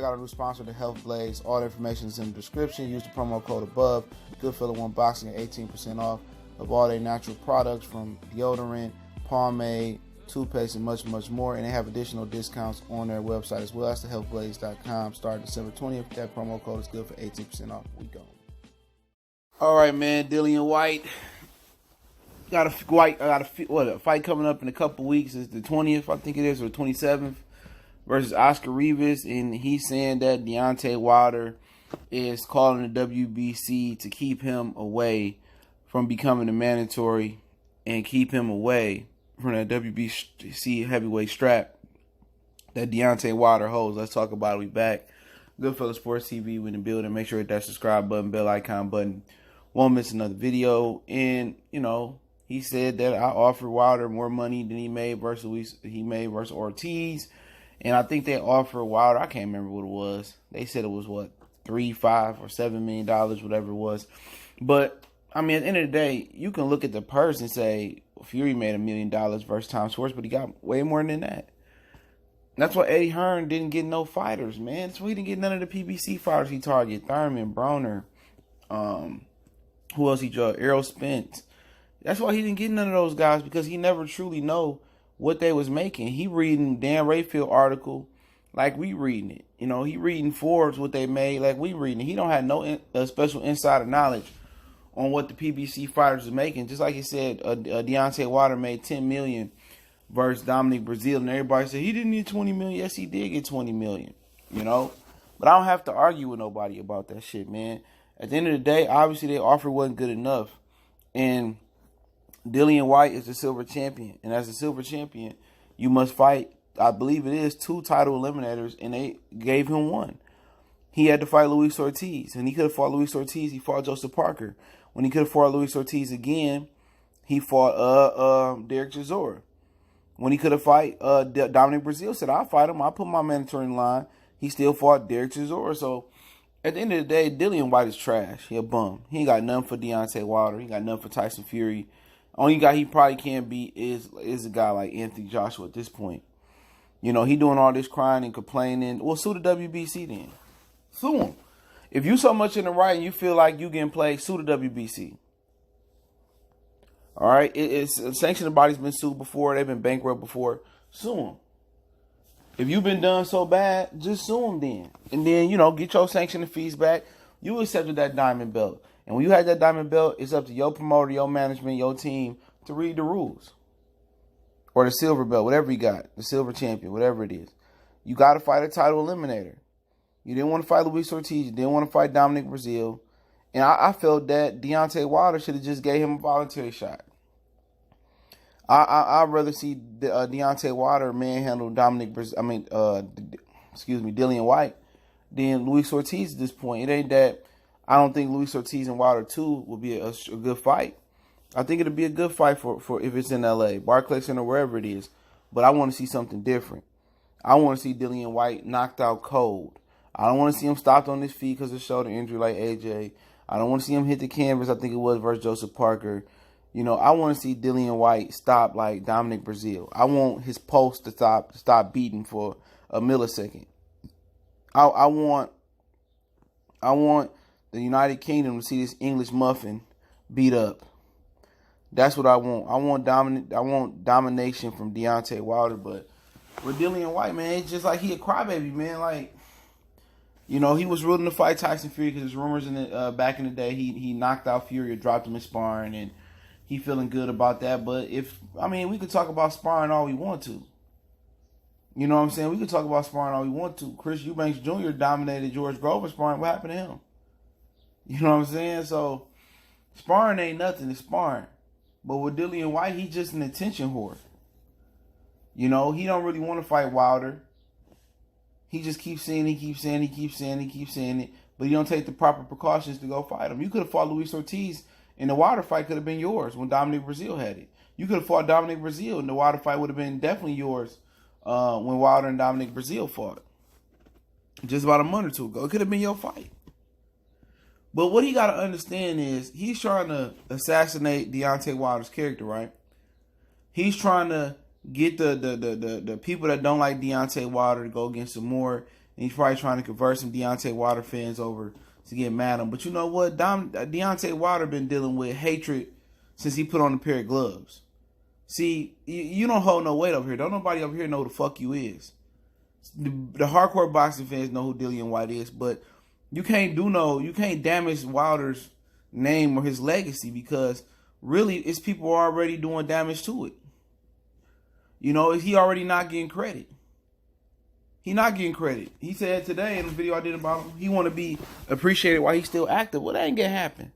check out our new sponsor, the Health Blaze. All the information is in the description. Use the promo code above. Goodfellow One Boxing at 18% off of all their natural products from deodorant, pomade, toothpaste, and much, much more. And they have additional discounts on their website as well. That's thehealthblaze.com. Starting December 20th. That promo code is good for 18% off. We go. All right, man. Dillian Whyte. Got a fight coming up in a couple weeks. It's the 20th, I think it is, or the 27th, versus Oscar Rivas. And he's saying that Deontay Wilder is calling the WBC to keep him away from becoming a mandatory and keep him away from that WBC heavyweight strap that Deontay Wilder holds. Let's talk about it. We back. Goodfellow Sports TV. We in the building. Make sure to hit that subscribe button, bell icon button. Won't miss another video. And, he said that I offered Wilder more money than he made versus Ortiz. And I think they offered Wilder, I can't remember what it was. They said it was, $3, $5, or $7 million, whatever it was. But, at the end of the day, you can look at the purse and say, Fury made $1 million versus Tom Schwartz, but he got way more than that. That's why Eddie Hearn didn't get no fighters, man. That's why he didn't get none of the PBC fighters he targeted. Thurman, Broner, who else he drug? Errol Spence. That's why he didn't get none of those guys, because he never truly know what they was making. He reading Dan Rayfield article like we reading it. He reading Forbes what they made like we reading it. He don't have no special insider knowledge on what the PBC fighters are making. Just like he said, Deontay Wilder made $10 million versus Dominic Breazeale, and everybody said he didn't need $20 million. Yes, he did get $20 million. But I don't have to argue with nobody about that shit, man. At the end of the day, obviously their offer wasn't good enough, and Dillian Whyte is the silver champion. And as a silver champion, you must fight, I believe it is, 2 title eliminators, and they gave him 1. He had to fight Luis Ortiz, and he could have fought Luis Ortiz. He fought Joseph Parker. When he could have fought Luis Ortiz again, he fought Derek Chisora. When he could have fought Dominic Breazeale, said, I'll fight him. I'll put my mandatory in line. He still fought Derek Chisora. So, at the end of the day, Dillian Whyte is trash. He a bum. He ain't got nothing for Deontay Wilder. He got nothing for Tyson Fury. Only guy he probably can beat is a guy like Anthony Joshua at this point. He doing all this crying and complaining. Well, sue the WBC then. Sue him. If you so much in the right and you feel like you getting played, sue the WBC. All right? It's sanctioned body's been sued before. They've been bankrupt before. Sue them. If you've been done so bad, just sue them then. And then, get your sanction and fees back. You accepted that diamond belt. And when you had that diamond belt, it's up to your promoter, your management, your team to read the rules. Or the silver belt, whatever you got. The silver champion, whatever it is. You got to fight a title eliminator. You didn't want to fight Luis Ortiz. You didn't want to fight Dominic Breazeale. And I felt that Deontay Wilder should have just gave him a voluntary shot. I'd rather see Deontay Wilder manhandle Dillian Whyte than Luis Ortiz at this point. It ain't that I don't think Luis Ortiz and Wilder 2 will be a good fight. I think it'll be a good fight for if it's in LA, Barclays Center, wherever it is. But I want to see something different. I want to see Dillian Whyte knocked out cold. I don't want to see him stopped on his feet because of shoulder injury like AJ. I don't want to see him hit the canvas, I think it was, versus Joseph Parker. I want to see Dillian Whyte stop like Dominic Breazeale. I want his pulse to stop beating for a millisecond. I want the United Kingdom to see this English muffin beat up. That's what I want. I want domination from Deontay Wilder, but with Dillian Whyte, man, it's just like he a crybaby, man. Like, he was ruling to fight Tyson Fury because there's rumors in the back in the day he knocked out Fury or dropped him in sparring, and he feeling good about that. But we could talk about sparring all we want to. You know what I'm saying? We could talk about sparring all we want to. Chris Eubanks Jr. dominated George Grover sparring. What happened to him? You know what I'm saying? So, sparring ain't nothing. It's sparring. But with Dillian Whyte, he's just an attention whore. He don't really want to fight Wilder. He just keeps saying it. But he don't take the proper precautions to go fight him. You could have fought Luis Ortiz, and the Wilder fight could have been yours when Dominic Breazeale had it. You could have fought Dominic Breazeale, and the Wilder fight would have been definitely yours when Wilder and Dominic Breazeale fought. Just about a month or two ago. It could have been your fight. But what he got to understand is he's trying to assassinate Deontay Wilder's character, right? He's trying to get the people that don't like Deontay Wilder to go against him more and he's probably trying to convert some Deontay Wilder fans over to get mad at him. But you know what? Deontay Wilder been dealing with hatred since he put on a pair of gloves. See, you don't hold no weight over here. Don't nobody over here know who the fuck you is. The hardcore boxing fans know who Dillian Whyte is, but you can't damage Wilder's name or his legacy, because really it's people already doing damage to it. You know, he already not getting credit. He not getting credit. He said today in the video I did about him, he want to be appreciated while he's still active. Well, that ain't gonna happen.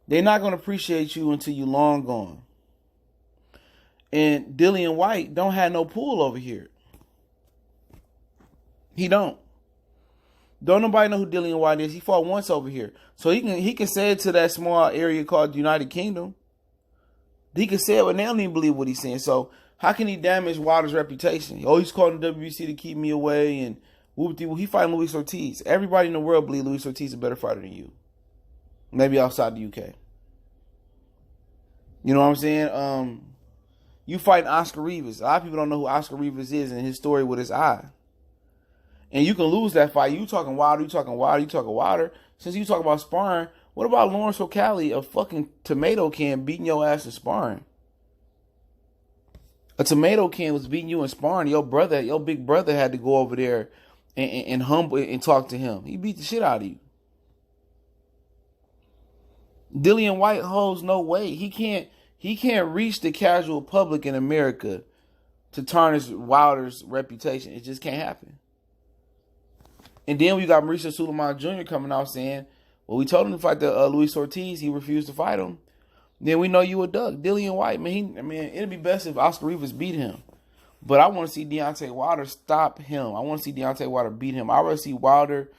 They're not gonna appreciate you until you long gone. And Dillian Whyte don't have no pull over here. He don't. Don't nobody know who Dillian Whyte is. He fought once over here. So he can say it to that small area called the United Kingdom. He can say it, but they don't even believe what he's saying. So how can he damage Wilder's reputation? Oh, he's calling the WBC to keep me away, and he fighting Luis Ortiz. Everybody in the world believes Luis Ortiz is a better fighter than you. Maybe outside the UK. You know what I'm saying? You fighting Oscar Rivas. A lot of people don't know who Oscar Rivas is and his story with his eye. And you can lose that fight. You talking Wilder. Since you talk about sparring, what about Lawrence O'Callaghan, a fucking tomato can beating your ass in sparring? A tomato can was beating you in sparring. Your big brother had to go over there and humble and talk to him. He beat the shit out of you. Dillian Whyte holds no weight. He can't reach the casual public in America to tarnish Wilder's reputation. It just can't happen. And then we got Mauricio Sulaiman Jr. coming out saying, well, we told him to fight the Luis Ortiz. He refused to fight him. Then we know you a duck. Dillian Whyte, man, it'd be best if Oscar Rivas beat him. But I want to see Deontay Wilder stop him. I want to see Deontay Wilder beat him. I want to see Wilder.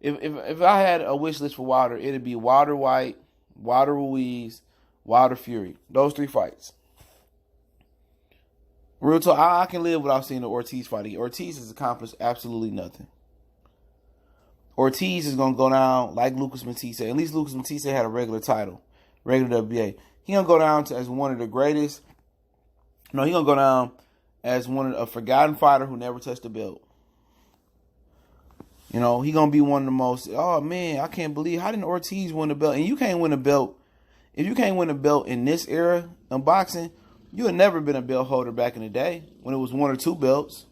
If I had a wish list for Wilder, it'd be Wilder Whyte, Wilder Ruiz, Wilder Fury. Those 3 fights. Real talk, I can live without seeing the Ortiz fight again. Ortiz has accomplished absolutely nothing. Ortiz is going to go down like Lucas Matisse. At least Lucas Matisse had a regular title, regular WBA. He going to go down as one of the greatest. No, he going to go down as a forgotten fighter who never touched the belt. You know, he going to be one of the most, oh man, I can't believe, how didn't Ortiz win the belt? And you can't win a belt. If you can't win a belt in this era of boxing, you had never been a belt holder back in the day when it was 1 or 2 belts.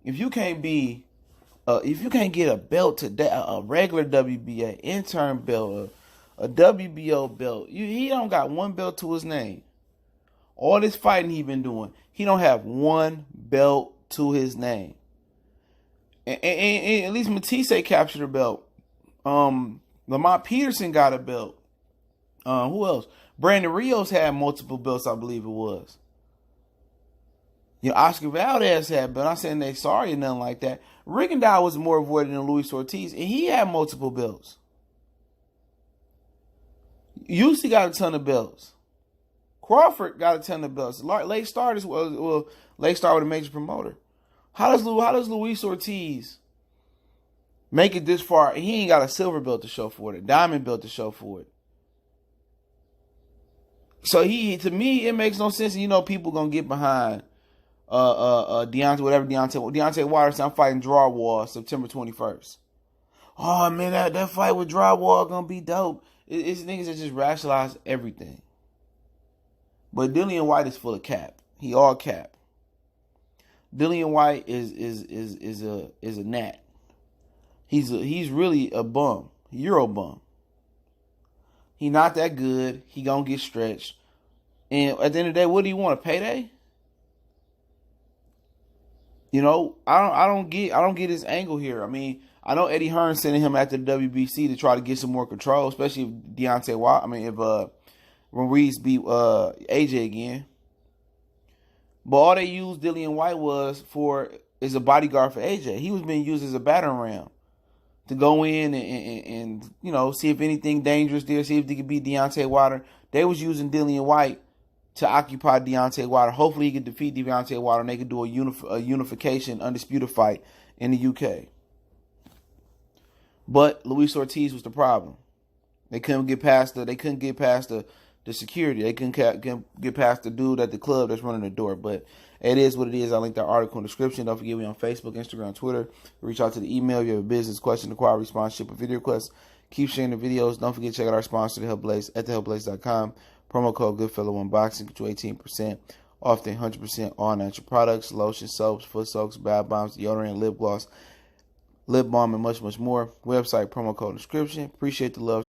If you can't get a belt today, a regular WBA intern belt, a WBO belt, he don't got 1 belt to his name. All this fighting he been doing, he don't have 1 belt to his name. And at least Matisse captured a belt. Lamont Peterson got a belt. Who else? Brandon Rios had multiple belts, I believe it was. You know, Oscar Valdez had, but I'm not saying they sorry or nothing like that. Rigondeaux was more avoided than Luis Ortiz, and he had multiple belts. Usyk got a ton of belts. Crawford got a ton of belts. Late start as well. Late start with a major promoter. How does Luis Ortiz make it this far? He ain't got a silver belt to show for it, a diamond belt to show for it. So to me, it makes no sense. And you know, people gonna get behind Deontay Wilder said, I'm fighting Drywall September 21st. Oh man, that fight with Drywall gonna be dope. It's niggas that just rationalize everything. But Dillian Whyte is full of cap. He all cap. Dillian Whyte is a gnat. He's really a bum. Euro bum. He not that good. He gonna get stretched. And at the end of the day, what do you want? A payday? You know, I don't get his angle here. I mean, I know Eddie Hearn sending him after the WBC to try to get some more control, especially if Deontay Wilder. I mean, if Ruiz beat AJ again. But all they used Dillian Whyte is a bodyguard for AJ. He was being used as a battering ram to go in and you know, see if anything dangerous there, see if they could beat Deontay Wilder. They was using Dillian Whyte to occupy Deontay Wilder. Hopefully he could defeat Deontay Wilder and they could do a unification undisputed fight in the UK. But Luis Ortiz was the problem. They couldn't get past the the security. They can get past the dude at the club that's running the door. But it is what it is. I linked that article in the description. Don't forget me on Facebook, Instagram, Twitter. Reach out to the email if you have a business question, inquiry, sponsorship, or video request. Keep sharing the videos. Don't forget to check out our sponsor, The Health Blaze, at thehealthblaze.com. Promo code GoodFellow1Boxing. Get you 18% off the 100% all natural products, lotions, soaps, foot soaks, bath bombs, deodorant, lip gloss, lip balm, and much, much more. Website, promo code, description. Appreciate the love.